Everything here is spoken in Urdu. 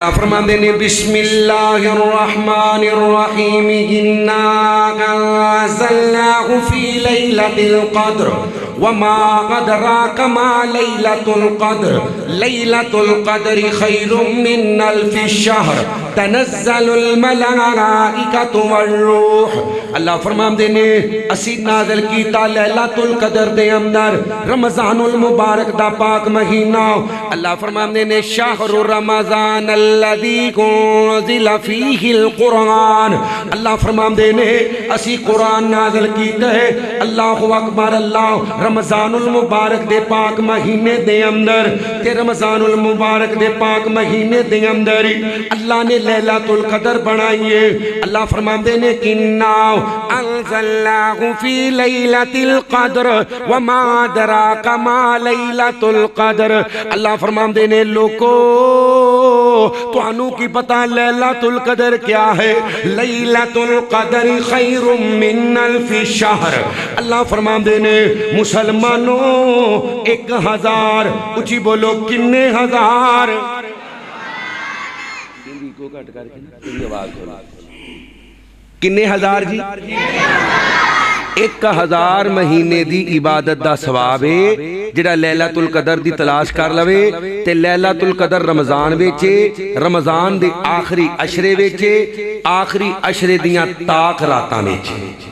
فرماتے ہیں بسم اللہ الرحمن الرحیم انا انزلناہ فی لیلۃ القدر وما ادراک ما لیلۃ القدر لیلۃ القدر خیر من الف شہر تنزل الملائکۃ والروح۔ اللہ فرماتے ہیں اسی نازل کیتا لیلۃ القدر دے اندر رمضان المبارک دا پاک مہینہ۔ اللہ فرماتے ہیں شہر رمضان الذی انزل فیہ القرآن۔ اللہ فرماتے ہیں اسی قرآن نازل کیتا ہے اللہ اکبر اللہ رمضان المبارک دے پاک مہینے دے اندر تے رمضان المبارک دے پاک مہینے دے اندر اللہ نے لیلۃ القدر بنائی ہے۔ اللہ فرماتے ہیں انا انزلناہ فی لیلۃ القدر وما ادراک ما لیلۃ القدر۔ اللہ فرماتے ہیں لوگو تو انو کی پتہ لیلۃ القدر کیا ہے؟ لیلۃ القدر خیر من الف شہر۔ اللہ فرماتے ہیں مسلمانوں 1000 اچھی بولو کنے ہزار کنے ہزار جی 1000 مہینے دی عبادت دا ثواب ہے جڑا لیلۃ القدر دی تلاش کر لوے تے لیلۃ القدر رمضان وچے رمضان دے آخری عشرے وچے آخری عشرے دیاں تاک راتاں وچ۔